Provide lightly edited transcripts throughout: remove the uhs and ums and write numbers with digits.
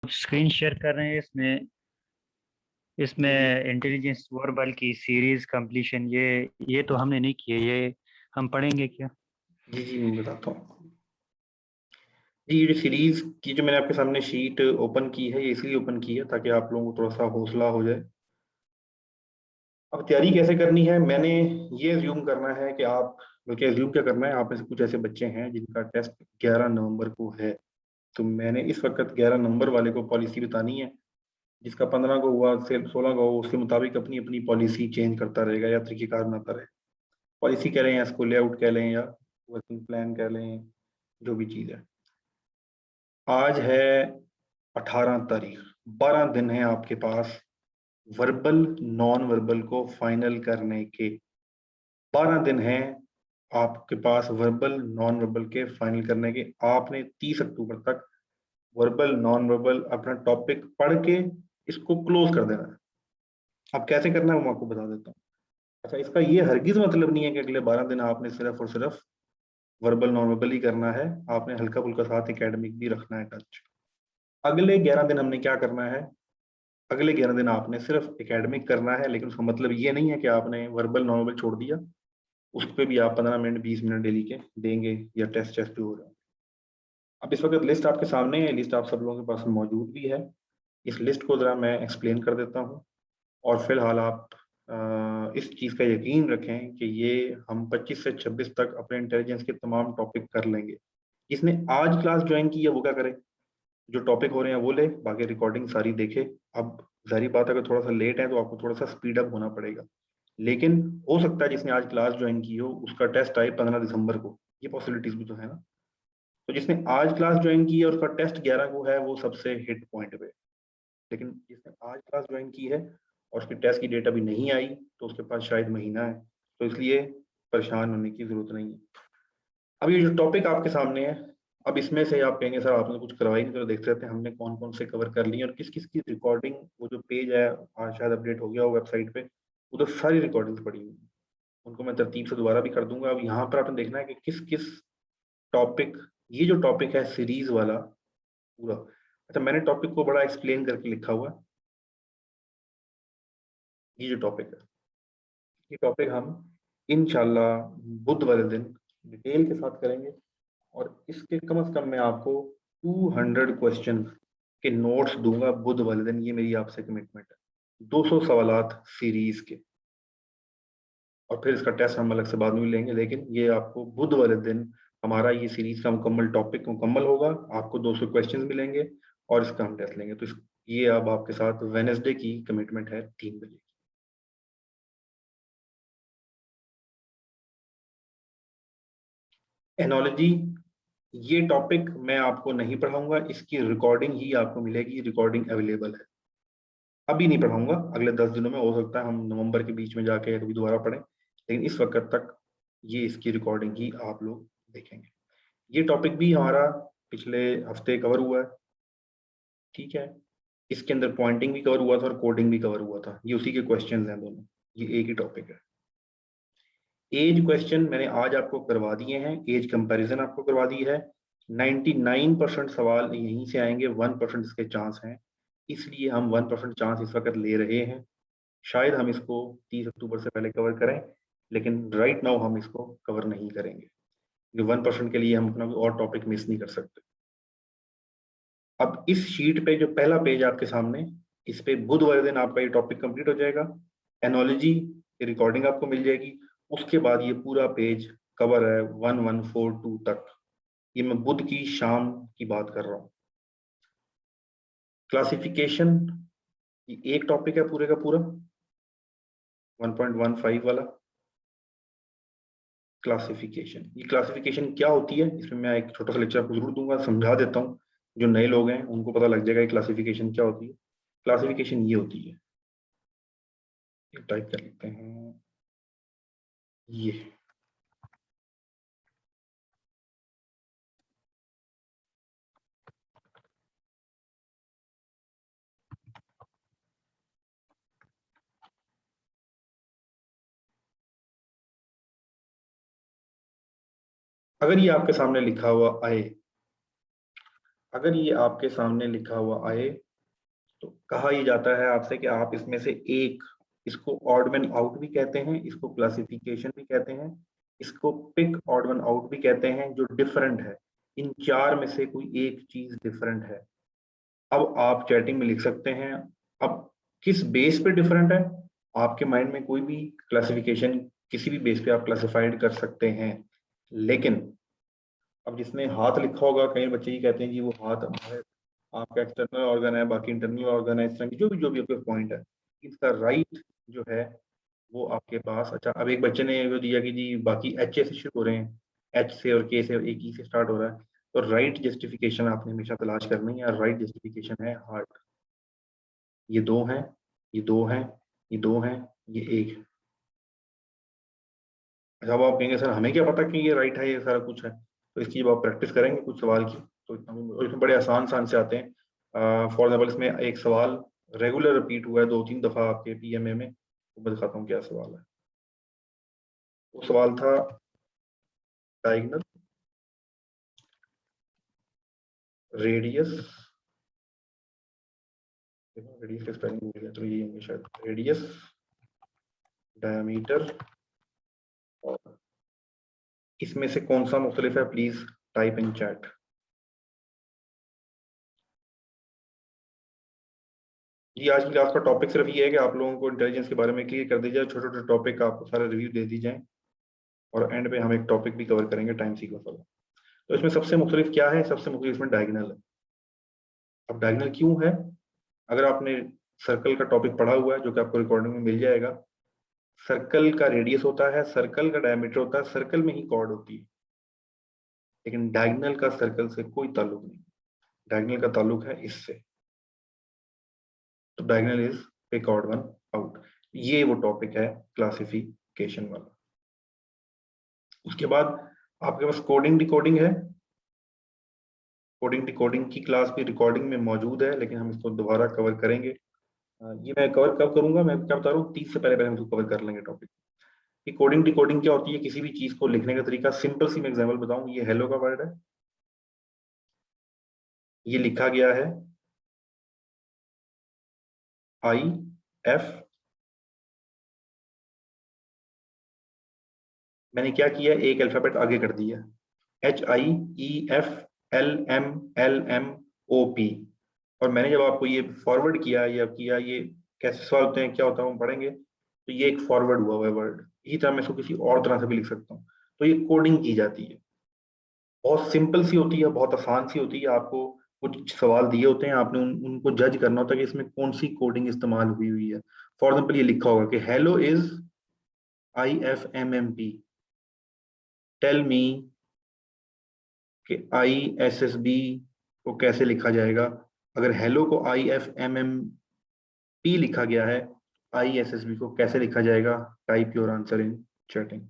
Screen share कर रहे हैं। इसमें जी इसमें इंटेलिजेंस वर्बल की सीरीज कंप्लीशन ये तो हमने नहीं किए। ये हम पढ़ेंगे क्या? जी जी मैं बताता हूँ। जी ये सीरीज की जो मैंने आपके सामने शीट ओपन की है, ये इसलिए ओपन की है ताकि आप लोगों को थोड़ा सा हौसला हो जाए। अब तैयारी कैसे करनी है, मैंने ये एज्यूम करना है कि आप, बल्कि एज्यूम क्या करना है, आप में से कुछ ऐसे बच्चे हैं जिनका टेस्ट 11 नवंबर को है। तो मैंने इस वक्त 11 नवंबर वाले को पॉलिसी बतानी है। जिसका 15 को हुआ, से 16 को हो, उसके मुताबिक अपनी अपनी पॉलिसी चेंज करता रहेगा या तरीकेकार बनाता रहे। पॉलिसी कह लें या इसको लेआउट कह लें या वर्किंग प्लान कह लें, जो भी चीज़ है। आज है 18 तारीख, 12 दिन है आपके पास वर्बल नॉन वर्बल को फाइनल करने के। 12 दिन हैं आपके पास वर्बल नॉन वर्बल के फाइनल करने के। आपने 30 अक्टूबर तक वर्बल नॉन वर्बल अपना टॉपिक पढ़ के इसको क्लोज कर देना है। अब कैसे करना है वो मैं आपको बता देता हूँ। अच्छा, इसका ये हरगिज मतलब नहीं है कि अगले 12 दिन आपने सिर्फ और सिर्फ वर्बल नॉन वर्बल ही करना है। आपने हल्का फुल्का साथ एकेडमिक भी रखना है टच। अगले 11 दिन हमने क्या करना है, अगले 11 दिन आपने सिर्फ एकेडमिक करना है, लेकिन उसका मतलब ये नहीं है कि आपने वर्बल नॉन वर्बल छोड़ दिया। उस पर भी आप 15 मिनट 20 मिनट डेली के देंगे या टेस्ट टेस्ट भी हो रहा है। अब इस वक्त लिस्ट आपके सामने है, लिस्ट आप सब लोगों के पास मौजूद भी है। इस लिस्ट को जरा मैं एक्सप्लेन कर देता हूँ। और फिलहाल आप इस चीज़ का यकीन रखें कि ये हम 25 से 26 तक अपने इंटेलिजेंस के तमाम टॉपिक कर लेंगे। जिसने आज क्लास ज्वाइन की है वो क्या करे, जो टॉपिक हो रहे हैं वो ले, बाकी रिकॉर्डिंग सारी देखे। अब जारी बात, अगर थोड़ा सा लेट है तो आपको थोड़ा सा स्पीड अप होना पड़ेगा। लेकिन हो सकता है जिसने आज क्लास ज्वाइन की हो उसका टेस्ट आए 15 दिसंबर को, ये पॉसिबिलिटीज भी तो है ना। तो जिसने आज क्लास ज्वाइन की है और उसका टेस्ट 11 को है, वो सबसे हिट पॉइंट पे। लेकिन जिसने आज क्लास ज्वाइन की है और उसकी टेस्ट की डेट अभी नहीं आई, तो उसके पास शायद महीना है, तो इसलिए परेशान होने की जरूरत नहीं है। अब ये जो टॉपिक आपके सामने है, अब इसमें से आप कहेंगे सर आपने कुछ करवाई नहीं, तो देख सकते हैं हमने कौन कौन से कवर कर लिए और किस किस की रिकॉर्डिंग। वो जो पेज है आज शायद अपडेट हो गया हो वेबसाइट पे, उधर सारी रिकॉर्डिंग पड़ी हुई है। उनको मैं तरतीब से दोबारा भी कर दूंगा। अब यहाँ पर आपने देखना है कि किस किस टॉपिक, ये जो टॉपिक है सीरीज वाला पूरा। अच्छा, मैंने टॉपिक को बड़ा एक्सप्लेन करके लिखा हुआ है। ये जो टॉपिक है, ये टॉपिक हम इंशाल्लाह बुध वाले दिन डिटेल के साथ करेंगे। और इसके कम से कम मैं आपको 200 क्वेश्चन के नोट्स दूंगा बुध वाले दिन। ये मेरी आपसे कमिटमेंट है, 200 सवालात सीरीज के। और फिर इसका टेस्ट हम अलग से बाद में भी लेंगे, लेकिन ये आपको बुध वाले दिन हमारा ये सीरीज का मुकम्मल टॉपिक मुकम्मल होगा। आपको 200 क्वेश्चंस मिलेंगे और इसका हम टेस्ट लेंगे। तो ये अब आपके साथ वेनेसडे की कमिटमेंट है 3 बजे। एनोलॉजी, ये टॉपिक मैं आपको नहीं पढ़ाऊंगा, इसकी रिकॉर्डिंग ही आपको मिलेगी। रिकॉर्डिंग अवेलेबल है, अभी नहीं पढ़ाऊंगा, अगले 10 दिनों में हो सकता है हम नवंबर के बीच में जाके कभी दोबारा पढ़ें, लेकिन इस वक्त तक ये इसकी रिकॉर्डिंग ही आप लोग देखेंगे। ये टॉपिक भी हमारा पिछले हफ्ते कवर हुआ है, ठीक है। इसके अंदर पॉइंटिंग भी कवर हुआ था और कोडिंग भी कवर हुआ था। ये उसी के क्वेश्चंस हैं दोनों, ये एक ही टॉपिक है। एज क्वेश्चन मैंने आज आपको करवा दिए हैं, एज कंपैरिजन आपको करवा दी है। 99% सवाल यहीं से आएंगे, 1% इसके चांस हैं, इसलिए हम 1% चांस इस वक्त ले रहे हैं। शायद हम इसको 30 अक्टूबर से पहले कवर करें, लेकिन राइट नाउ हम इसको कवर नहीं करेंगे, क्योंकि 1% के लिए हम अपना कोई और टॉपिक मिस नहीं कर सकते। अब इस शीट पे जो पहला पेज आपके सामने, इस पे बुध वाले दिन आपका ये टॉपिक कंप्लीट हो जाएगा। एनोलॉजी की रिकॉर्डिंग आपको मिल जाएगी। उसके बाद ये पूरा पेज कवर है 1142 तक। ये मैं बुध की शाम की बात कर रहा हूँ। क्लासिफिकेशन, ये एक टॉपिक है पूरे का पूरा 1.15 वाला क्लासिफिकेशन। ये क्लासिफिकेशन क्या होती है, इसमें मैं एक छोटा सा लेक्चर आपको जरूर दूंगा, समझा देता हूँ। जो नए लोग हैं उनको पता लग जाएगा क्लासिफिकेशन क्या होती है। क्लासिफिकेशन ये होती है, टाइप कर लेते हैं ये। अगर ये आपके सामने लिखा हुआ आए, अगर ये आपके सामने लिखा हुआ आए तो कहा ये जाता है आपसे कि आप इसमें से एक, इसको ऑड वन आउट भी कहते हैं, इसको क्लासिफिकेशन भी कहते हैं, इसको पिक ऑड वन आउट भी कहते हैं, जो डिफरेंट है। इन चार में से कोई एक चीज डिफरेंट है। अब आप चैटिंग में लिख सकते हैं। अब किस बेस पे डिफरेंट है, आपके माइंड में कोई भी क्लासिफिकेशन किसी भी बेस पे आप क्लासिफाइड कर सकते हैं। लेकिन अब जिसने हाथ लिखा होगा, कई बच्चे ही कहते हैं जी वो हाथ हमारे आपका एक्सटर्नल ऑर्गन है, बाकी इंटरनल ऑर्गन है, इस तरह की जो भी आपके पॉइंट है, इसका राइट जो है वो आपके पास। अच्छा, अब एक बच्चे ने वो दिया कि जी बाकी एच से शुरू हो रहे हैं, एच से और के से और एक ई से स्टार्ट हो रहा है, तो राइट जस्टिफिकेशन आपने हमेशा तलाश करनी है। राइट जस्टिफिकेशन है हार्ट। ये दो हैं, ये दो हैं, ये दो हैं, ये एक है। अच्छा, अब आप कहेंगे सर हमें क्या पता कि ये राइट है, ये सारा कुछ है। तो इसकी जब आप प्रैक्टिस करेंगे कुछ सवाल की, तो और इसमें बड़े आसान आसान से आते हैं। फॉर एग्जाम्पल इसमें एक सवाल रेगुलर रिपीट हुआ है 2-3 दफा आपके पीएमए में, तो मैं दिखाता हूँ क्या सवाल है। वो सवाल था डायगोनल रेडियस, रेडियस का स्पेलिंग भूल गया, तो ये होंगे शायद रेडियस, डायमीटर, और इसमें से कौन सा मुख्तलिफ है, प्लीज टाइप इन चैट। जी आज की क्लास का टॉपिक सिर्फ ये है कि आप लोगों को इंटेलिजेंस के बारे में क्लियर कर दी जाए, छोटे छोटे टॉपिक का आपको सारे रिव्यू दे दी जाए, और एंड पे हम एक टॉपिक भी कवर करेंगे टाइम सीक्वेंस वाला। तो इसमें सबसे मुख्तलिफ क्या है, सबसे मुख्तलिफ इसमें डायगोनल है। अब डायगोनल क्यों है, अगर आपने सर्कल का टॉपिक पढ़ा हुआ है जो कि आपको रिकॉर्डिंग में मिल जाएगा, सर्कल का रेडियस होता है, सर्कल का डायमीटर होता है, सर्कल में ही कॉर्ड होती है। लेकिन डायगोनल का सर्कल से कोई ताल्लुक नहीं, डायगोनल का ताल्लुक है इससे। तो diagonal is pick odd one out. ये वो टॉपिक है क्लासिफिकेशन वाला। उसके बाद आपके पास कोडिंग डिकोडिंग है। कोडिंग डिकोडिंग की क्लास भी रिकॉर्डिंग में मौजूद है, लेकिन हम इसको दोबारा कवर करेंगे। ये मैं कवर कब करूंगा, मैं क्या बता रहा हूँ, 30 से पहले पहले हम इसको कवर कर लेंगे टॉपिक कि कोडिंग डिकोडिंग क्या होती है, किसी भी चीज को लिखने का तरीका। सिंपल सी मैं एग्जांपल बताऊं, ये हेलो का वर्ड है, ये लिखा गया है IF, मैंने क्या किया, एक अल्फाबेट आगे कर दिया, HIEFLMLMOP। और मैंने जब आपको ये फॉरवर्ड किया या किया, ये कैसे सवाल होते हैं क्या होता है हम पढ़ेंगे, तो ये एक फॉरवर्ड हुआ हुआ है वर्ड। इसी तरह मैं इसको किसी और तरह से भी लिख सकता हूँ। तो ये कोडिंग की जाती है, बहुत सिंपल सी होती है, बहुत आसान सी होती है। आपको कुछ सवाल दिए होते हैं, आपने उनको जज करना होता है कि इसमें कौन सी कोडिंग इस्तेमाल हुई हुई है। फॉर एग्जाम्पल ये लिखा होगा कि hello is IFMMP, tell me कि ISSB को कैसे लिखा जाएगा। अगर हेलो को IFMMP लिखा गया है, ISSB को कैसे लिखा जाएगा, type your answer in chatting.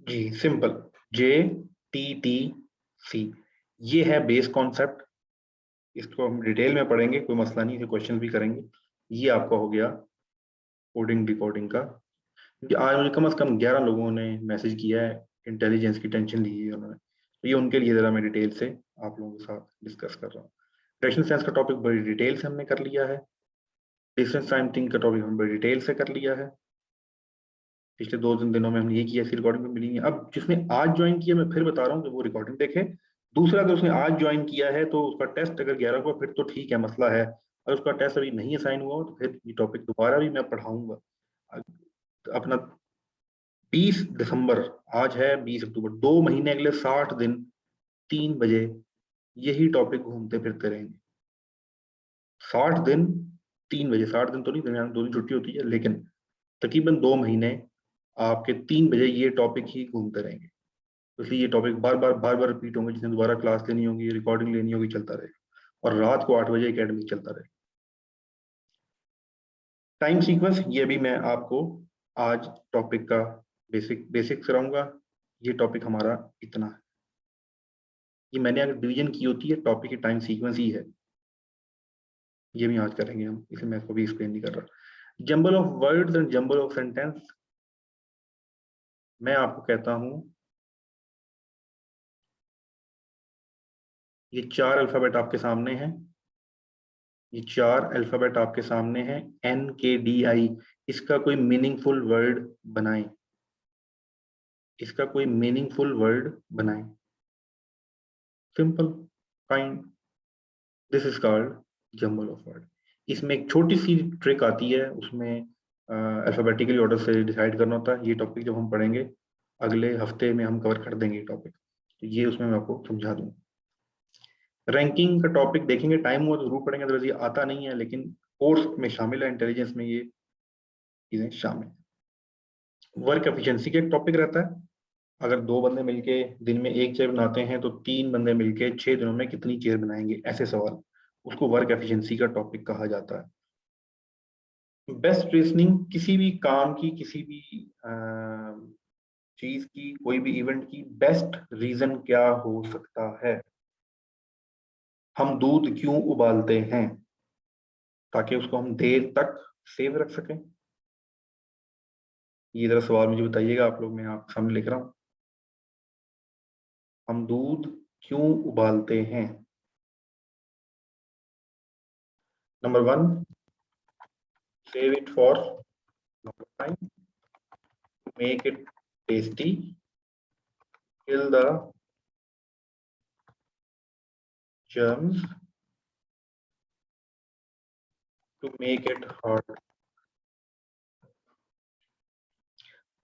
जी सिंपल, JTTC, ये है बेस कॉन्सेप्ट। इसको हम डिटेल में पढ़ेंगे, कोई मसला नहीं है, क्वेश्चन भी करेंगे। ये आपका हो गया कोडिंग डिकोडिंग का। क्योंकि आज मुझे कम से कम 11 लोगों ने मैसेज किया है, इंटेलिजेंस की टेंशन ली है उन्होंने, तो ये उनके लिए जरा मैं डिटेल से आप लोगों के साथ डिस्कस कर रहा हूँ। डायरेक्शन साइंस का टॉपिक बड़ी डिटेल से हमने कर लिया है। डिस्टेंस टाइमिंग का टॉपिक हमने बड़ी डिटेल से कर लिया है। पिछले 2-3 दिनों में हमने ये किया, इसकी रिकॉर्डिंग में मिली है। अब जिसने आज ज्वाइन किया, मैं फिर बता रहा हूँ कि वो रिकॉर्डिंग देखे। दूसरा, अगर उसने आज ज्वाइन किया है तो उसका टेस्ट अगर 11 को, फिर तो ठीक है, मसला है। अगर उसका टेस्ट अभी नहीं असाइन हुआ तो फिर ये टॉपिक दोबारा भी मैं पढ़ाऊंगा। अपना 20 दिसंबर, आज है 20 अक्टूबर, 2 महीने, अगले 60 दिन 3 बजे यही टॉपिक घूमते फिरते रहेंगे। 60 दिन 3 बजे, 60 दिन तो नहीं, दरमियान 2 दिन छुट्टी होती है, लेकिन तकरीबन 2 महीने आपके 3 बजे ये टॉपिक ही घूमते रहेंगे। इसलिए ये टॉपिक बार बार रिपीट होंगे। जिसने दोबारा क्लास लेनी होगी, रिकॉर्डिंग लेनी होगी, चलता रहेगा। और रात को 8 बजे एकेडमिक चलता रहेगा। टाइम सीक्वेंस, ये भी मैं आपको आज टॉपिक का बेसिक कराऊंगा। ये टॉपिक हमारा इतना है। ये मैंने अगर डिवीजन की होती है, टॉपिक की टाइम सीक्वेंस ही है। ये भी आज करेंगे हम, इसलिए मैं इसको भी एक्सप्लेन नहीं कर रहा। Jumble of words and jumble of sentence, मैं आपको कहता हूं ये 4 अल्फाबेट आपके सामने हैं, ये 4 अल्फाबेट आपके सामने हैं, NKDI। इसका कोई मीनिंगफुल वर्ड बनाएं, इसका कोई मीनिंगफुल वर्ड बनाएं। Simple, kind, this is called jumble of word. इसमें एक छोटी सी ट्रिक आती है, उसमें अल्फाबेटिकली ऑर्डर से डिसाइड करना होता है। ये टॉपिक जब हम पढ़ेंगे अगले हफ्ते में हम कवर कर देंगे टॉपिक, तो ये उसमें मैं आपको समझा दूंगा। रैंकिंग का टॉपिक देखेंगे, टाइम हुआ तो जरूर पढ़ेंगे, अदरवाइज ये आता नहीं है, लेकिन कोर्स में शामिल है, इंटेलिजेंस में ये चीजें शामिल। वर्क एफिशिएंसी का एक टॉपिक रहता है, अगर 2 बंदे मिलके दिन में 1 चेयर बनाते हैं तो 3 बंदे मिलके 6 दिनों में कितनी चेयर बनाएंगे, ऐसे सवाल, उसको वर्क एफिशिएंसी का टॉपिक कहा जाता है। बेस्ट रीजनिंग, किसी भी काम की, किसी भी चीज की, कोई भी इवेंट की बेस्ट रीजन क्या हो सकता है। हम दूध क्यों उबालते हैं, ताकि उसको हम देर तक सेव रख सकें। ये जरा सवाल मुझे बताइएगा आप लोग, मैं आपके सामने लिख रहा हूं। हम दूध क्यों उबालते हैं। Number 1, save it for longer time, make it tasty, kill the germs, to make it hard।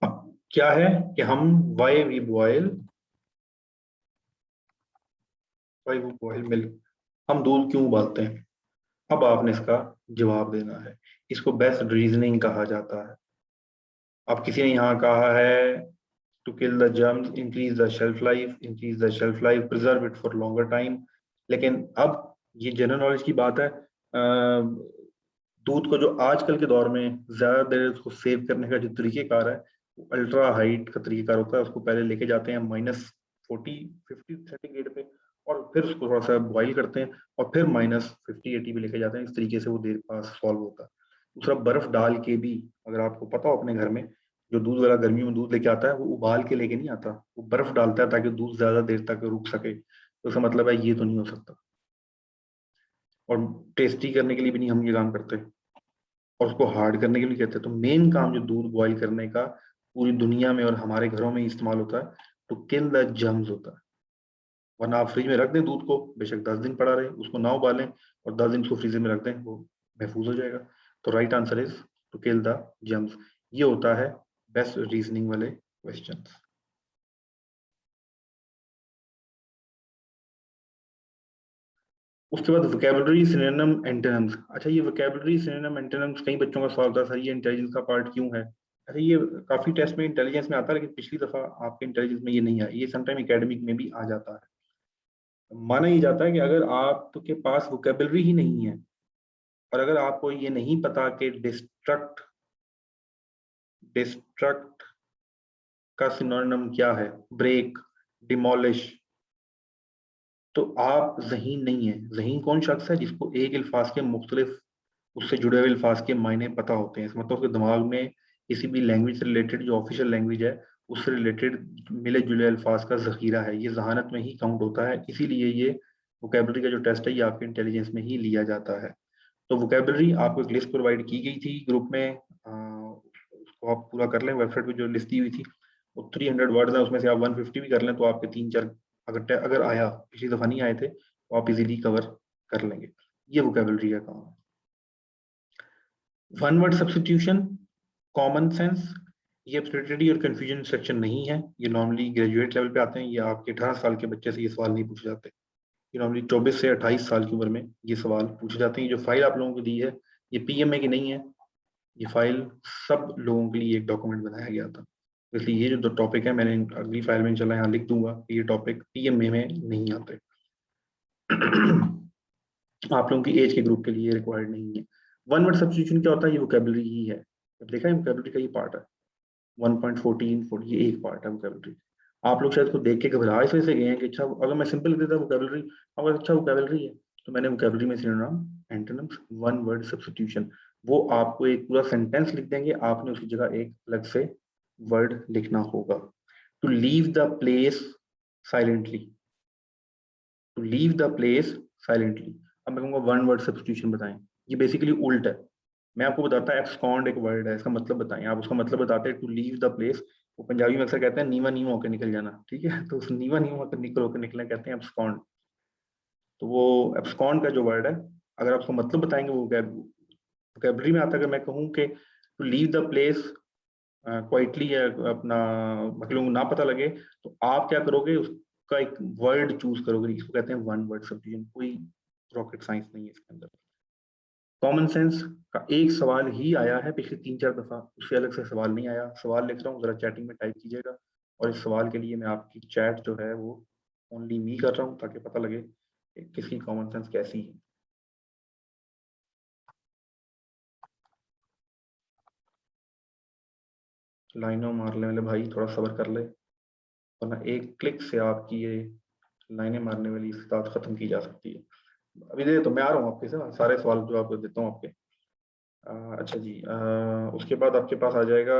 अब क्या है कि हम why we boil milk, हम दूध क्यों उबालते हैं। अब आपने इसका जवाब देना है, इसको बेस्ट रीजनिंग कहा जाता है। अब किसी ने यहाँ कहा है to kill the germs, increase the shelf life, increase the shelf life, preserve it for longer time. लेकिन अब ये जनरल नॉलेज की बात है, दूध को जो आजकल के दौर में ज्यादा देर उसको सेव करने का जो तरीकेकार है, वो अल्ट्रा हाइट का तरीकेकार होता है। उसको पहले लेके जाते हैं -40-50 सेंटीग्रेड पे, और फिर उसको थोड़ा सा बॉइल करते हैं, और फिर -50-80 पे लेके जाते हैं। इस तरीके से वो देर पास सॉल्व होता है। दूसरा, बर्फ डाल के भी, अगर आपको पता हो अपने घर में, जो दूध वाला गर्मियों में दूध लेके आता है, वो उबाल के लेके नहीं आता, वो बर्फ डालता है ताकि दूध ज्यादा देर तक रुक सके। तो इसका मतलब है ये तो नहीं हो सकता, और टेस्टी करने के लिए भी नहीं हम ये काम करते, और उसको हार्ड करने के लिए कहते हैं। तो मेन काम जो दूध बॉईल करने का पूरी दुनिया में और हमारे घरों में इस्तेमाल होता है, तो किल द जर्म्स होता है। वरना आप फ्रिज में रख दें दूध को, बेशक 10 दिन पड़ा रहे, उसको ना उबालें और 10 दिन उसको फ्रीजर में रख दें, वो महफूज हो जाएगा। तो right answer is to kill the germs. ये होता है बेस्ट रीजनिंग वाले क्वेश्चन। उसके बाद वोकैबुलरी, सिनोनिम, एंटोनिम्स। अच्छा, ये वोकैबुलरी, सिनोनिम, एंटोनिम्स कई बच्चों का सवाल था, सर ये इंटेलिजेंस का पार्ट क्यों है। अच्छा, ये काफी टेस्ट में इंटेलिजेंस में आता है, लेकिन पिछली दफा आपके इंटेलिजेंस में ये नहीं आया। ये समटाइम एकेडमिक में भी आ जाता है। माना ये जाता है कि अगर आपके पास वोकैबुलरी ही नहीं है, और अगर आपको ये नहीं पता कि डिस्ट्रक्ट डिस्ट्रक्ट का सिनोनिम क्या है, ब्रेक, डिमोलिश, तो आप ज़हीन नहीं है। ज़हीन कौन शख्स है जिसको एक अल्फाज के मुख्तलिफ उससे जुड़े हुए अल्फाज के मायने पता होते हैं। मतलब उसके दिमाग में किसी भी लैंग्वेज से रिलेटेड, जो ऑफिशियल लैंग्वेज है, उससे रिलेटेड मिले जुले अल्फाज का जखीरा है। ये जहानत में ही काउंट होता है, इसीलिए ये वोकैबुलरी का जो टेस्ट है ये आपके इंटेलिजेंस में ही लिया जाता है। तो वोकैबुलरी आपको एक लिस्ट प्रोवाइड की गई थी ग्रुप में, उसको आप पूरा कर लें। वेबसाइट पे जो लिस्ट दी हुई थी वो 300 वर्ड्स है, उसमें से आप 150 भी कर लें तो आपके 3-4, अगर आया, पिछली दफा नहीं आए थे, तो आप इजीली कवर कर लेंगे। ये वोकैबुलरी का काम है। One word substitution, common sense, ये एब्सोल्यूटली और कंफ्यूजन सेक्शन नहीं है। ये नॉर्मली ग्रेजुएट लेवल पे आते हैं। ये आपके 18 साल के बच्चे से ये सवाल नहीं पूछे जाते। ये नॉर्मली 24 से 28 साल की उम्र में ये सवाल पूछे जाते हैं। जो फाइल आप लोगों को दी है ये पीएमए की नहीं है, ये फाइल सब लोगों के लिए एक डॉक्यूमेंट बनाया गया था। इसलिए ये जो टॉपिक है, मैंने अगली फाइल में चला यहाँ लिख दूंगा कि ये टॉपिक पीएमए में नहीं आते। आप लोगों की एज के ग्रुप के लिए रिक्वायर्ड नहीं है। वन वर्ड सब्स्टिट्यूशन क्या होता है, ये वोकैबुलरी ही है। देखा है, वोकैबुलरी का ये पार्ट है। 1.14 ये एक पार्ट है वोकैबुलरी। आप लोग शायद को देख के घबरा इस वजह से गए हैं कि अच्छा, अगर मैं सिंपल लिख देता वोकैबुलरी, अगर अच्छा वोकैबुलरी है, तो मैंने वोकैबुलरी में synonym, antonyms, one word substitution, वो आपको एक पूरा सेंटेंस लिख देंगे, आपने उसकी जगह एक अलग से वर्ड लिखना होगा। To leave the place silently, to leave the place silently. अब मैं कहूँगा वन वर्ड सब्स्टिट्यूशन बताएं, ये बेसिकली उल्ट है। मैं आपको बताता है एब्सकॉन्ड एक वर्ड है, इसका मतलब बताएं, आप उसका मतलब बताते हैं टू लीव द प्लेस, वो पंजाबी में अक्सर कहते हैं नीवा नीवा होकर निकल जाना, ठीक है, तो उस नीवा नीवा होकर निकलना कहते हैं एब्सकॉन्ड। तो वो एब्सकॉन्ड का जो वर्ड है, अगर आप उसका मतलब बताएंगे वो वोकैबुलरी में आता है। अगर मैं कहूँ कि to leave the place quietly या अपना बाकी लोगों को ना पता लगे, तो आप क्या करोगे, उसका एक वर्ड चूज करोगे, इसको कहते हैं वन वर्ड सब्स्टिट्यूशन। कोई रॉकेट साइंस नहीं है इसके अंदर। कॉमन सेंस का एक सवाल ही आया है पिछले 3-4 दफा, उससे अलग से सवाल नहीं आया। सवाल लिख रहा हूँ, जरा चैटिंग में टाइप कीजिएगा, और इस सवाल के लिए मैं आपकी चैट जो है वो ओनली मी कर रहा हूँ, ताकि पता लगे कि किसकी कॉमन सेंस कैसी है। लाइनों मारने वाले भाई थोड़ा सब्र कर ले, वरना एक क्लिक से आपकी ये लाइनें मारने वाली इस्तात खत्म की जा सकती है। अभी दे तो मैं आ रहा हूँ आपके सारे सवाल जो आपको देता हूँ आपके। अच्छा जी, उसके बाद आपके पास आ जाएगा,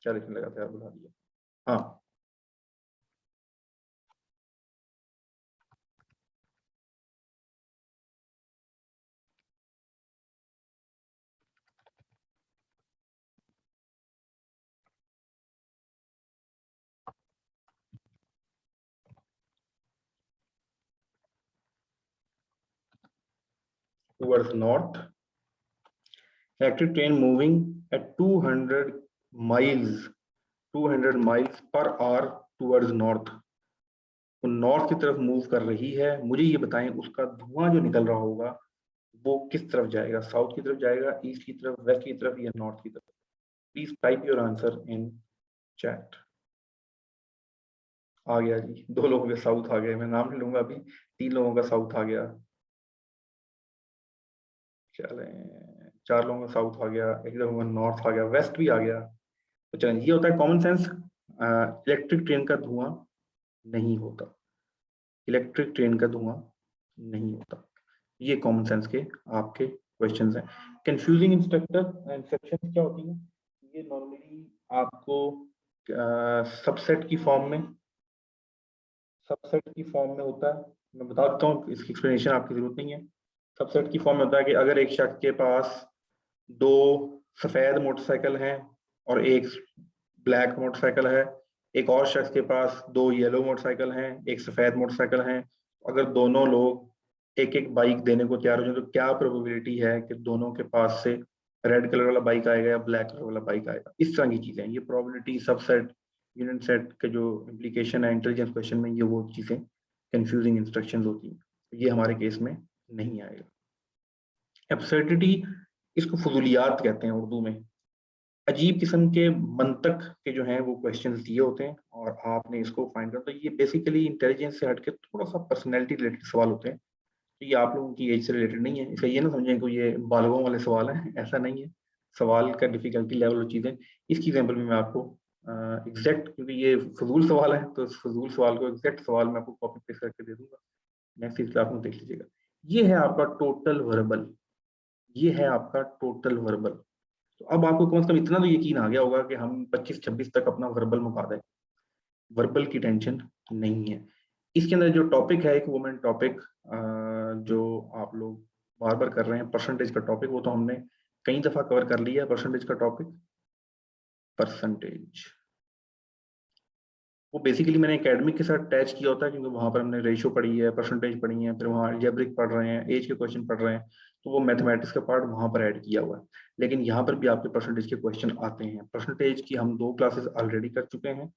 क्या लिखने लगा था यार, बुला दिया। हाँ, towards north, electric train moving at 200 miles per hour towards north, तो नॉर्थ की तरफ मूव कर रही है। मुझे ये बताएं उसका धुआं जो निकल रहा होगा वो किस तरफ जाएगा, साउथ की तरफ जाएगा, ईस्ट की तरफ, वेस्ट की तरफ, या नॉर्थ की तरफ? Please type your answer in chat. आ गया जी, 2 लोगों के साउथ आ गए, मैं नाम नहीं लूंगा अभी, 3 लोगों का साउथ आ गया। चले, 4 लोगों का साउथ आ गया, एक लोगों का नॉर्थ आ गया, वेस्ट भी आ गया। तो चलें, ये होता है कॉमन सेंस। इलेक्ट्रिक ट्रेन का धुआं नहीं होता, इलेक्ट्रिक ट्रेन का धुआं नहीं होता। ये कॉमन सेंस के आपके क्वेश्चंस हैं। कंफ्यूजिंग इंस्ट्रक्टर इंस्ट्रक्शंस क्या होती हैं? ये नॉर्मली आपको सबसेट की फॉर्म में, सबसेट की फॉर्म में होता है। मैं बता देता हूँ, इसकी एक्सप्लेनेशन आपकी जरूरत नहीं है। सबसेट की फॉर्म में होता है कि अगर एक शख्स के पास 2 सफेद मोटरसाइकिल हैं और एक ब्लैक मोटरसाइकिल है, एक और शख्स के पास 2 येलो मोटरसाइकिल हैं, एक सफेद मोटरसाइकिल है, अगर दोनों लोग एक एक बाइक देने को तैयार हो जाए, तो क्या प्रोबेबिलिटी है कि दोनों के पास से रेड कलर वाला बाइक आएगा या ब्लैक कलर वाला बाइक आएगा? इस तरह की चीजें, ये प्रोबेबिलिटी, सबसेट, यूनिट सेट के जो इम्प्लीकेशन है इंटेलिजेंस क्वेश्चन में, ये वो चीजें कंफ्यूजिंग इंस्ट्रक्शंस होती हैं, ये हमारे केस में नहीं आएगा। एब्सर्डिटी, इसको फजूलियात कहते हैं उर्दू में। अजीब किस्म के मंतक के जो हैं वो क्वेश्चंस दिए होते हैं और आपने इसको फाइंड करना। तो ये बेसिकली इंटेलिजेंस से हटके थोड़ा सा पर्सनैलिटी रिलेटेड सवाल होते हैं। तो ये आप लोगों की एज से रिलेटेड नहीं है, इसे ये ना समझें कि ये बालगों वाले सवाल हैं, ऐसा नहीं है। सवाल का डिफिकल्टी लेवल और चीज़ें, इसकी एग्जाम्पल में मैं आपको एग्जैक्ट, क्योंकि ये फजूल सवाल है तो फजूल सवाल को एग्जैक्ट सवाल मैं आपको कॉपी पेस्ट करके दे दूंगा, नेक्स्ट इस क्लास में देख लीजिएगा। ये है आपका टोटल वर्बल, ये है आपका टोटल वर्बल। तो अब आपको कम से कम इतना तो यकीन आ गया होगा कि हम 25-26 तक अपना वर्बल मुका दें, वर्बल की टेंशन नहीं है। इसके अंदर जो टॉपिक है, एक वुमेन टॉपिक जो आप लोग बार बार कर रहे हैं, परसेंटेज का टॉपिक, वो तो हमने कई दफा कवर कर लिया है। परसेंटेज का टॉपिक, परसेंटेज वो बेसिकली मैंने एकेडमिक के साथ अटैच किया होता है, क्योंकि वहां पर हमने रेशियो पढ़ी है, परसेंटेज पढ़ी है, फिर वहाँ अलजेब्रिक पढ़ रहे हैं, एज के क्वेश्चन पढ़ रहे हैं, तो वो मैथमेटिक्स का पार्ट वहां पर ऐड किया हुआ है। लेकिन यहाँ पर भी आपके परसेंटेज के क्वेश्चन आते हैं। परसेंटेज की हम 2 क्लासेस ऑलरेडी कर चुके हैं,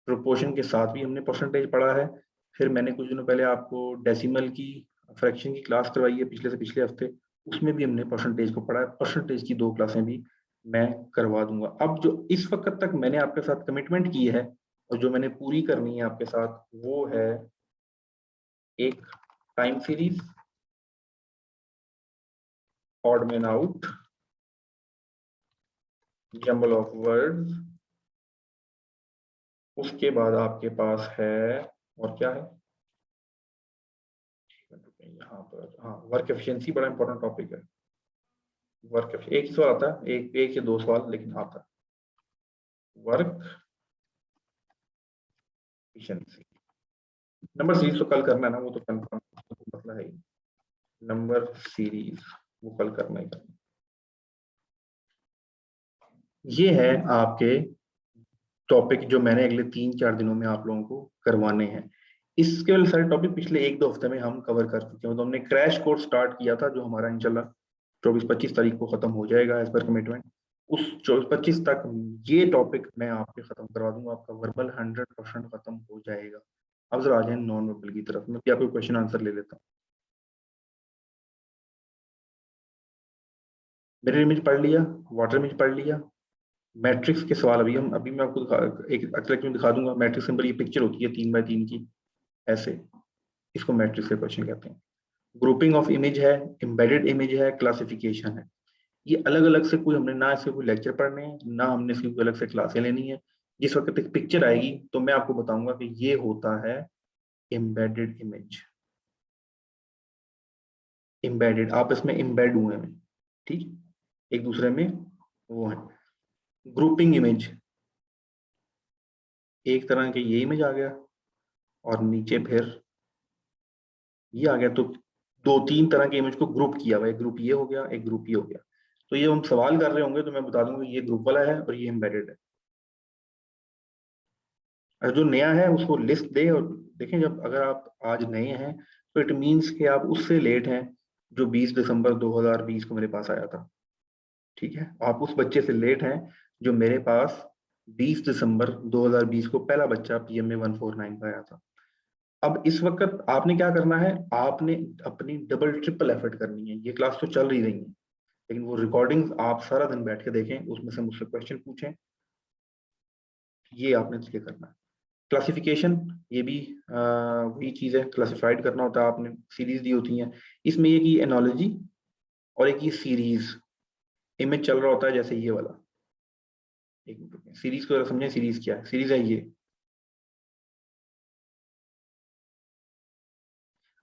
प्रोपोर्शन के साथ भी हमने परसेंटेज पढ़ा है। फिर मैंने कुछ दिनों पहले आपको डेसिमल की, फ्रैक्शन की क्लास करवाई है पिछले से पिछले हफ्ते, उसमें भी हमने परसेंटेज को पढ़ा है। परसेंटेज की 2 क्लासें भी मैं करवा दूंगा। अब जो इस वक्त तक मैंने आपके साथ कमिटमेंट की है और जो मैंने पूरी करनी है आपके साथ, वो है एक time series, odd man out, jumble of words, उसके बाद आपके पास है, और क्या है यहाँ पर, हाँ, वर्क एफिशिएंसी बड़ा इंपॉर्टेंट टॉपिक है। वर्क एक ही सवाल आता है, एक या दो सवाल लेकिन आता है। Work efficiency. नंबर सीरीज तो कल करना है ना, वो तो कंफर्म मसला है ही। नंबर सीरीज वो कल करना ही करना। ये है आपके टॉपिक जो मैंने अगले 3-4 दिनों में आप लोगों को करवाने हैं। इसके वाले सारे टॉपिक पिछले 1-2 हफ्ते में हम कवर कर चुके हैं। तो हमने क्रैश कोर्स स्टार्ट किया था जो हमारा इंशाल्लाह 24-25 तारीख को खत्म हो जाएगा एज पर कमिटमेंट। उस 24-25 तक ये टॉपिक मैं आपके खत्म करवा दूंगा, आपका वर्बल 100% खत्म हो जाएगा। अब जरा आ जाए नॉन वर्बल की तरफ। मैं आपको क्वेश्चन आंसर ले लेता हूँ। मिरर इमेज पढ़ लिया, वाटर इमेज पढ़ लिया, मैट्रिक्स के सवाल अभी मैं आपको एक अगले में दिखा दूंगा। मैट्रिक्स सिंबल ये पिक्चर होती है 3x3 की, ऐसे इसको मैट्रिक्स के क्वेश्चन कहते हैं। ग्रुपिंग ऑफ इमेज है, एम्बेडेड इमेज है, क्लासिफिकेशन है। ये अलग अलग से कोई हमने ना इसके कोई लेक्चर पढ़ने हैं ना हमने इसकी कोई अलग से क्लासें लेनी है। जिस वक्त एक पिक्चर आएगी तो मैं आपको बताऊंगा कि ये होता है एम्बेडेड इमेज। एम्बेडेड, आप इसमें एम्बेड हुए हैं, ठीक, एक दूसरे में वो है। ग्रुपिंग इमेज, एक तरह के ये इमेज आ गया और नीचे फिर ये आ गया, तो 2-3 तरह के इमेज को ग्रुप किया हुआ है। एक ग्रुप ये हो गया, एक ग्रुप ये हो गया। तो ये हम सवाल कर रहे होंगे तो मैं बता दूंगा ये ग्रुप वाला है और ये एम्बेडेड है। और जो नया है उसको लिस्ट दे और देखें। जब अगर आप आज नए हैं तो इट मीन्स कि आप उससे लेट हैं जो 20 दिसंबर 2020 को मेरे पास आया था, ठीक है। आप उस बच्चे से लेट हैं जो मेरे पास 20 दिसंबर 2020 को पहला बच्चा पीएमए 149 का आया था। अब इस वक्त आपने क्या करना है, आपने अपनी डबल ट्रिपल एफर्ट करनी है। ये क्लास तो चल रही है लेकिन वो रिकॉर्डिंग आप सारा दिन बैठ के देखें, उसमें से मुझसे क्वेश्चन पूछें, ये आपने इसलिए करना है। क्लासिफिकेशन, ये भी वही चीज है, क्लासिफाइड करना होता है। आपने सीरीज दी होती है, इसमें ये की एनोलॉजी और एक ये सीरीज इमेज चल रहा होता है जैसे ये वाला। एक मिनट, सीरीज को समझें, सीरीज क्या है। सीरीज है ये।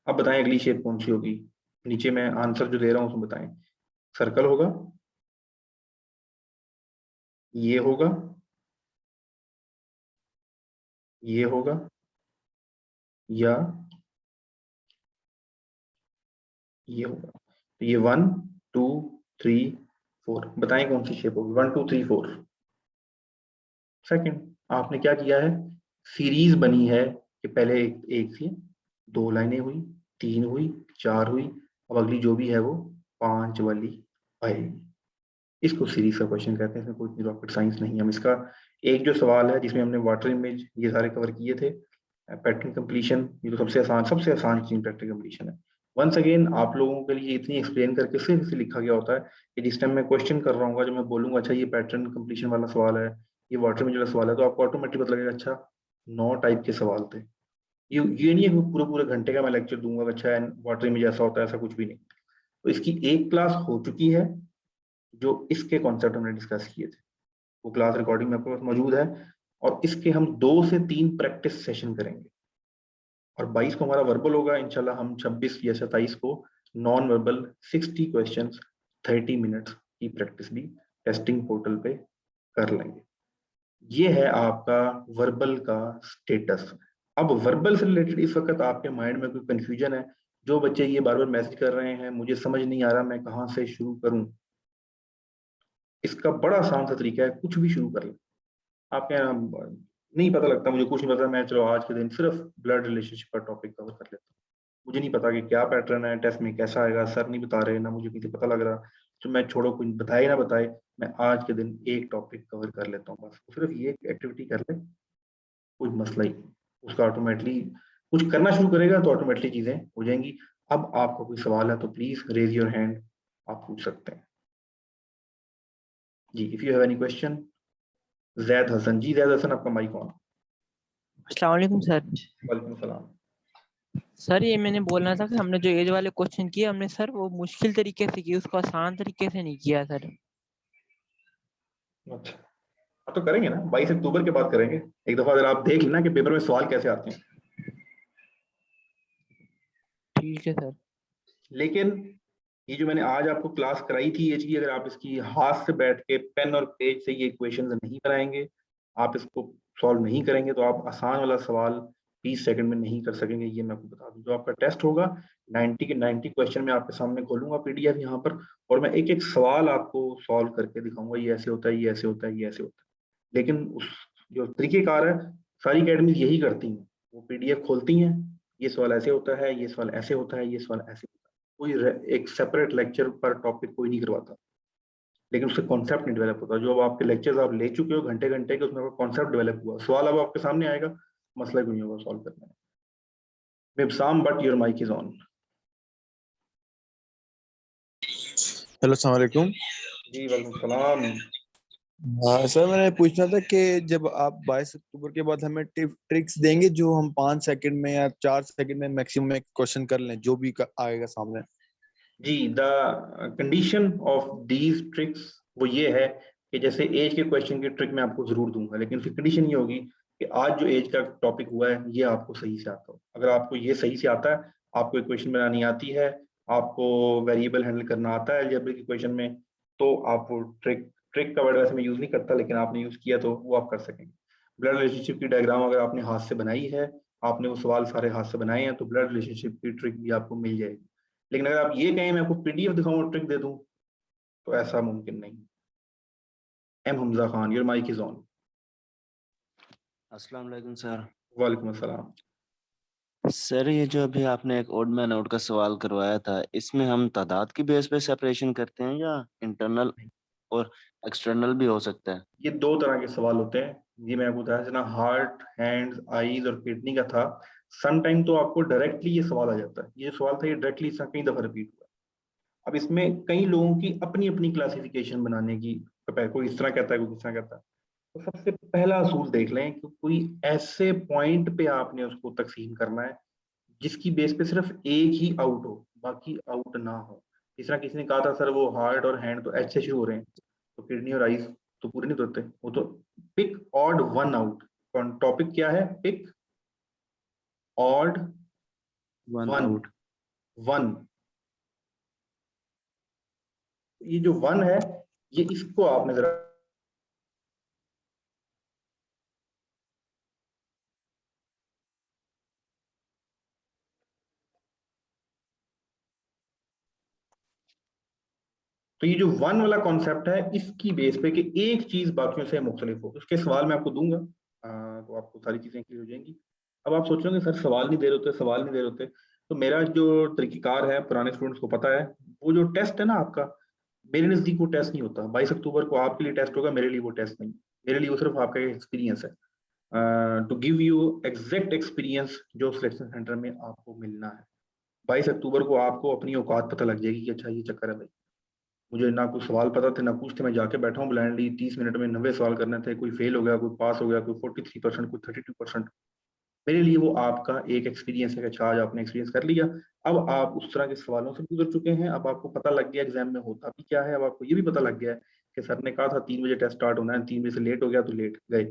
अब बताएं अगली शेप कौन सी होगी। नीचे मैं आंसर जो दे रहा हूं उसमें बताएं। सर्कल होगा, ये होगा, ये होगा, या ये होगा। तो ये 1 2 3 4, बताएं कौन सी शेप होगी। 1 2 3 4। सेकंड, आपने क्या किया है, सीरीज बनी है कि पहले एक थी, 2 लाइनें हुई, 3 हुई, 4 हुई, अब अगली जो भी है वो 5 वाली आएगी। इसको सीरीज का क्वेश्चन कहते हैं। इसमें कोई रॉकेट साइंस नहीं है। हम इसका एक जो सवाल है जिसमें हमने वाटर इमेज ये सारे कवर किए थे, पैटर्न कंप्लीशन, ये तो सबसे आसान चीज पैटर्न कंप्लीशन है। वंस अगेन आप लोगों के लिए इतनी एक्सप्लेन करके सिर्फ इसे लिखा गया होता है कि जिस टाइम मैं क्वेश्चन कर रहा हूँ, जब मैं बोलूंगा अच्छा ये पैटर्न कंप्लीशन वाला सवाल है, ये वाटर इमेज वाला सवाल है, तो आपको ऑटोमेटिक पता लगेगा अच्छा 9 टाइप के सवाल थे। ये नहीं है कि पूरे पूरे घंटे का मैं लेक्चर दूंगा अच्छा वाटर इमेज ऐसा होता है, ऐसा कुछ भी नहीं। तो इसकी एक क्लास हो चुकी है जो इसके कॉन्सेप्ट हमने डिस्कस किए थे, वो क्लास रिकॉर्डिंग में आपके पास मौजूद है। और इसके हम 2 से 3 प्रैक्टिस सेशन करेंगे और 22 को हमारा वर्बल होगा। इंशाल्लाह हम 26 या 27 को नॉन वर्बल 60 क्वेश्चंस 30 मिनट्स की प्रैक्टिस भी टेस्टिंग पोर्टल पे कर लेंगे। ये है आपका वर्बल का स्टेटस। अब वर्बल से रिलेटेड इस वक्त आपके माइंड में कोई कंफ्यूजन है, जो बच्चे ये बार बार मैसेज कर रहे हैं मुझे समझ नहीं आ रहा मैं कहाँ से शुरू करूं, इसका बड़ा आसान सा तरीका है, कुछ भी शुरू कर लें। आपके यहाँ नहीं पता लगता, मुझे कुछ नहीं पता, मैं चलो आज के दिन सिर्फ ब्लड रिलेशनशिप पर टॉपिक कवर कर लेता हूँ। मुझे नहीं पता कि क्या पैटर्न है, टेस्ट में कैसा आएगा, सर नहीं बता रहे, ना मुझे किसी पता लग रहा, तो मैं छोड़ो कुछ बताए ना बताए, मैं आज के दिन एक टॉपिक कवर कर लेता हूँ बस। सिर्फ ये एक्टिविटी कर ले, कुछ मसला ही नहीं। उसका ऑटोमेटिकली कुछ करना शुरू करेगा तो ऑटोमेटिकली चीजें हो जाएंगी। अब आपका कोई सवाल है तो प्लीज रेज योर हैंड, आप पूछ सकते हैं जी। If you have any question. Zaid Hasan ji, Zaid Hasan आपका माइक ऑन। अस्सलाम वालेकुम सर। वालेकुम सलाम। सर ये मैंने बोलना था कि हमने जो एज वाले क्वेश्चन किए हमने सर वो मुश्किल तरीके से किए, उसको आसान तरीके से नहीं किया सर। अच्छा, अब तो करेंगे ना, 22 अक्टूबर के बाद करेंगे। एक दफा अगर आप देख लेना कि पेपर में सवाल कैसे आते हैं। ठीक है सर। लेकिन ये जो मैंने आज आपको क्लास कराई थी एज की, अगर आप इसकी हाथ से बैठ के पेन और पेज से ये इक्वेशंस नहीं बनाएंगे, आप इसको सॉल्व नहीं करेंगे, तो आप आसान वाला सवाल 20 सेकंड में नहीं कर सकेंगे। ये मैं आपको बता दूं। जो आपका टेस्ट होगा 90 के 90 क्वेश्चन मैं आपके सामने खोलूंगा पीडीएफ यहाँ पर, और मैं एक एक सवाल आपको सॉल्व करके दिखाऊंगा, ये ऐसे होता है, ये ऐसे होता है, ये ऐसे होता है। लेकिन उस जो तरीकेकार है, सारी अकेडमी यही करती हैं, वो पीडीएफ खोलती हैं, ये सवाल ऐसे होता है, ये सवाल ऐसे होता है, ये सवाल ऐसे होता है। कोई एक सेपरेट लेक्चर पर टॉपिक कोई नहीं करवाता, लेकिन उससे कॉन्सेप्ट नहीं डेवलप होता। जो अब आपके लेक्चर्स आप ले चुके हो घंटे घंटे के, उसमें कॉन्सेप्ट डेवलप हुआ, सवाल अब आपके सामने आएगा, मसला क्यों नहीं होगा सॉल्व करने में। मिबसाम but your mic is on. Hello, अस्सलाम वालेकुम। जी वालेकुम सलाम। हाँ सर, मैंने पूछना था कि जब आप 22 अक्टूबर के बाद हमें ट्रिक्स देंगे जो हम 5 सेकंड में या 4 सेकंड में मैक्सिमम एक क्वेश्चन कर लें, जो भी आएगा सामने। जी, the condition of these tricks वो ये है कि जैसे एज के क्वेश्चन की ट्रिक मैं आपको जरूर दूंगा, लेकिन फिर कंडीशन ये होगी कि आज जो एज का टॉपिक हुआ है ये आपको सही से आता हो। अगर आपको ये सही से आता है, आपको इक्वेशन बनानी आती है, आपको वेरिएबल हैंडल करना आता है अलजेब्रा के क्वेश्चन में, तो आप वो ट्रिक का वर्ड वैसे मैं यूज नहीं करता, लेकिन आपने यूज किया तो वो आप कर सकेंगे। ब्लड रिलेशनशिप की डायग्राम अगर आपने हाथ से बनाई है, आपने वो सवाल सारे हाथ से बनाए हैं, तो ब्लड रिलेशनशिप की ट्रिक भी आपको मिल जाएगी। लेकिन अगर आप ये कहें मैं आपको पीडीएफ दिखाऊं और ट्रिक दे दूं, तो ऐसा मुमकिन नहीं। M Hamza Khan, your mic is on. अस्सलाम वालेकुम सर। वालेकुम अस्सलाम। सर, ये जो अभी आपने एक ओड मैन आउट का सवाल करवाया था, इसमें हम तादाद की बेस पे सेपरेशन करते हैं या इंटरनल और एक्सटर्नल भी हो सकता है? ये दो तरह के सवाल होते हैं। ये मैं आपको बताया ना, हार्ट, हैंड्स, आईज और किडनी का था। सम टाइम तो आपको डायरेक्टली ये सवाल आ जाता है। ये सवाल था, ये डायरेक्टली कई दफा रिपीट हुआ। अब इसमें कई लोगों की अपनी अपनी क्लासिफिकेशन बनाने की, कोई इस तरह कहता है, कोई इस तरह कहता है। तो सबसे पहला असूल देख लें कि कोई ऐसे पॉइंट पे आपने उसको तकसीम करना है जिसकी बेस पे सिर्फ एक ही आउट हो, बाकी आउट ना हो। इस तरह किसी ने कहा था सर वो हार्ट और हैंड तो एच से शुरू हो रहे हैं, तो किडनी और आईज तो पूरे नहीं होते। वो तो pick odd one out. Topic क्या है? Pick odd one one. Out. One, ये जो वन है, ये इसको आपने जरा तो ये जो वन वाला कॉन्सेप्ट है, इसकी बेस पे कि एक चीज बाकियों से मुख्तलिफ हो। उसके सवाल मैं आपको दूंगा, तो आपको सारी चीजें क्लियर हो जाएंगी। अब आप सोचोगे सर सवाल नहीं दे रहे होते, सवाल नहीं दे रहे होते। तो मेरा जो तरीकेकार है, पुराने स्टूडेंट्स को पता है, वो जो टेस्ट है ना आपका, मेरे नजदीक वो टेस्ट नहीं होता। 22 अक्टूबर को आपके लिए टेस्ट होगा, मेरे लिए वो टेस्ट नहीं। मेरे लिए वो सिर्फ आपका एक्सपीरियंस है, to give you exact experience जो सिलेक्शन सेंटर में आपको मिलना है। 22 अक्टूबर को आपको अपनी औकात पता लग जाएगी कि अच्छा ये चक्कर है भाई, मुझे ना कुछ सवाल पता थे ना कुछ थे, मैं जाके बैठा हूँ ब्लाइंडली, 30 मिनट में 90 सवाल करने थे, कोई फेल हो गया, कोई पास हो गया, कोई 43%, कोई 32%। मेरे लिए वो आपका एक एक्सपीरियंस है कि अच्छा आज आपने एक्सपीरियंस कर लिया। अब आप उस तरह के सवालों से गुजर चुके हैं, अब आपको पता लग गया एग्जाम में होता भी क्या है। अब आपको ये भी पता लग गया है कि सर ने कहा था 3 बजे टेस्ट स्टार्ट होना है, 3 बजे से लेट हो गया तो लेट गए,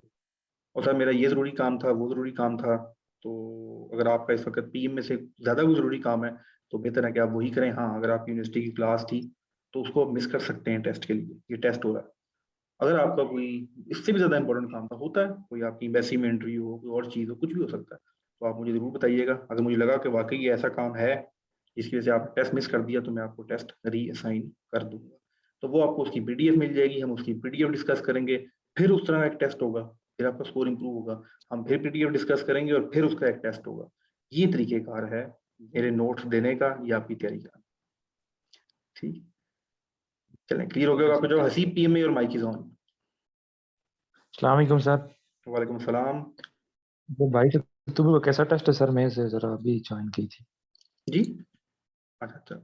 और सर मेरा ये जरूरी काम था, वो जरूरी काम था। तो अगर आपका इस वक्त पीएम में से ज्यादा कोई जरूरी काम है, तो बेहतर है कि आप वही करें। हाँ, अगर आपकी यूनिवर्सिटी की क्लास थी तो उसको आप मिस कर सकते हैं टेस्ट के लिए, ये टेस्ट हो रहा है। अगर आपका कोई इससे भी ज्यादा इंपॉर्टेंट काम था, होता है, कोई आपकी एम्बेसी में इंटरव्यू हो, कोई और चीज हो, कुछ भी हो सकता है, तो आप मुझे जरूर बताइएगा। अगर मुझे लगा कि वाकई ये ऐसा काम है जिसकी वजह से आपने टेस्ट मिस कर दिया, तो मैं आपको टेस्ट रीअसाइन कर दूंगा। तो वो आपको उसकी पीडीएफ मिल जाएगी, हम उसकी पीडीएफ डिस्कस करेंगे, फिर उस तरह का एक टेस्ट होगा, फिर आपका स्कोर इंप्रूव होगा, हम फिर पीडीएफ डिस्कस करेंगे और फिर उसका एक टेस्ट होगा। ये तरीकेकार है मेरे नोट्स देने का या आपकी तैयारी का। ठीक, चलें, क्लियर हो गया आपको? जो हसीब पीएम में और माइक इज ऑन। अस्सलाम वालेकुम सर। वालेकुम सलाम। वो 22 अक्टूबर को कैसा टेस्ट है सर? मैं से जरा अभी ज्वाइन की थी। जी, अच्छा अच्छा।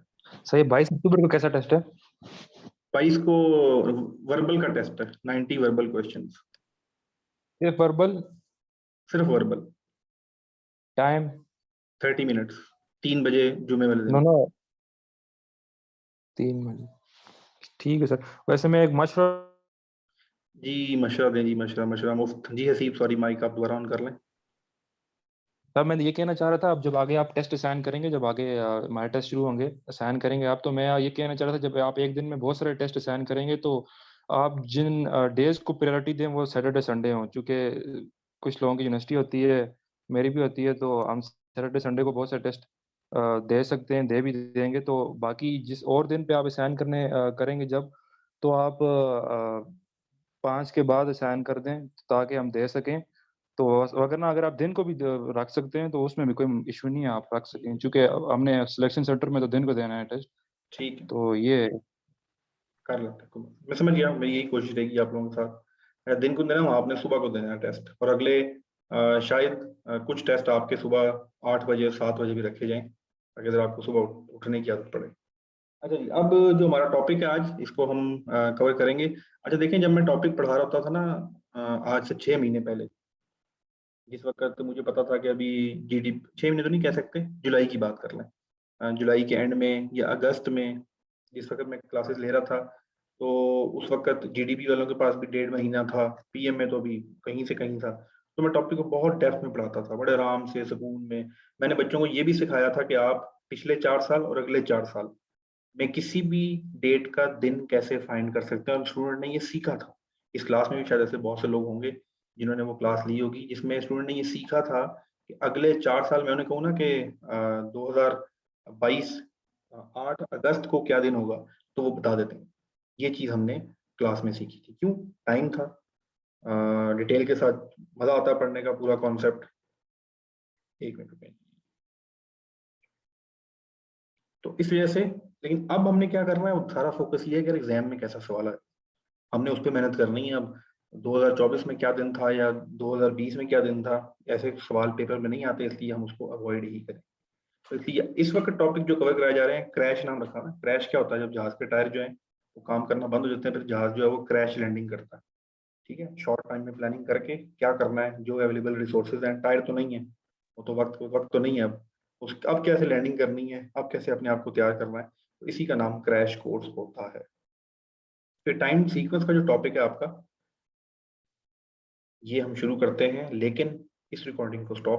सर ये 22 अक्टूबर को कैसा टेस्ट है? 22 को वर्बल का टेस्ट है, 90 वर्बल क्वेश्चंस। सिर्फ वर्बल? सिर्फ वर्बल। टाइम? 30 मिनट्स, 3 बजे जुमे वाले नो दिन। No 3 minute. ठीक है सर। वैसे मैं एक मशवरा, जी मशरा दें जी, मशरा मुफ्त। जी हसीब, सॉरी माइक आप दोबारा ऑन कर लें। सर मैं ये कहना चाह रहा था, अब जब आगे आप टेस्ट असाइन करेंगे, जब आगे हमारे टेस्ट शुरू होंगे, असाइन करेंगे आप, तो मैं ये कहना चाह रहा था जब आप एक दिन में बहुत सारे टेस्ट असाइन करेंगे तो आप जिन डेज को प्रायोरिटी दें वो सैटरडे संडे हों, क्योंकि कुछ लोगों की यूनिवर्सिटी होती है, मेरी भी होती है, तो हम सैटरडे संडे को बहुत सारे टेस्ट दे सकते हैं, दे भी देंगे। तो बाकी जिस और दिन पे आप असाइन करेंगे जब, तो आप 5 के बाद असाइन कर दें ताकि हम दे सकें। तो वरना अगर आप दिन को भी रख सकते हैं तो उसमें भी कोई इशू नहीं है, आप रख सकें, क्योंकि हमने सिलेक्शन सेंटर में तो दिन को देना है टेस्ट। ठीक है, तो ये कर लेते हैं, मैं समझ गया। मेरी यही कोशिश रहेगी आप लोगों के साथ, दिन को देना, आपने सुबह को देना है टेस्ट, और अगले शायद कुछ टेस्ट आपके सुबह 8 बजे 7 बजे भी रखे जाएं, अगर आपको सुबह उठने की आदत पड़े। अच्छा जी, अब जो हमारा टॉपिक है आज, इसको हम कवर करेंगे। अच्छा देखें, जब मैं टॉपिक पढ़ा रहा होता था ना आज से 6 महीने पहले, जिस वक्त मुझे पता था कि अभी GDP, 6 महीने तो नहीं कह सकते, जुलाई की बात कर लें, जुलाई के एंड में या अगस्त में जिस वक्त मैं क्लासेस ले रहा था, तो उस वक्त GDP वालों के पास भी 1.5 महीना था, PM में तो अभी कहीं से कहीं था। तो मैं टॉपिक को बहुत डेप्थ में पढ़ाता था, बड़े आराम से, सुकून में। मैंने बच्चों को ये भी सिखाया था कि आप पिछले 4 साल और अगले 4 साल में किसी भी डेट का दिन कैसे फाइंड कर सकते हैं, और स्टूडेंट ने ये सीखा था। इस क्लास में भी शायद ऐसे बहुत से लोग होंगे जिन्होंने वो क्लास ली होगी, जिसमें स्टूडेंट ने ये सीखा था कि अगले 4 साल में, उन्हें कहूँ ना कि 2022 8 अगस्त को क्या दिन होगा, तो वो बता देते हैं। ये चीज़ हमने क्लास में सीखी थी। क्यों? टाइम था, डिटेल के साथ मजा आता है पढ़ने का, पूरा कॉन्सेप्ट। एक मिनट रुकिए। तो इस वजह से, लेकिन अब हमने क्या करना है, वो सारा फोकस ये है कि एग्जाम में कैसा सवाल है, हमने उस पर मेहनत करनी है। अब 2024 में क्या दिन था या 2020 में क्या दिन था, ऐसे सवाल पेपर में नहीं आते, इसलिए हम उसको अवॉइड ही करें। तो इसलिए इस वक्त टॉपिक जो कवर कराए जा रहे हैं, क्रैश नाम रखा ना। क्रैश क्या होता है? जब जहाज के टायर जो है वो काम करना बंद हो जाते हैं, फिर जहाज जो है वो क्रैश लैंडिंग करता है। ठीक है, शॉर्ट टाइम में प्लानिंग करके क्या करना है, जो अवेलेबल रिसोर्सेज हैं, टायर तो नहीं है, वो तो वक्त तो नहीं है अब कैसे लैंडिंग करनी है, अब कैसे अपने आप को तैयार करना है, तो इसी का नाम क्रैश कोर्स होता है। फिर टाइम सीक्वेंस का जो टॉपिक है आपका, ये हम शुरू करते हैं, लेकिन इस रिकॉर्डिंग को स्टॉप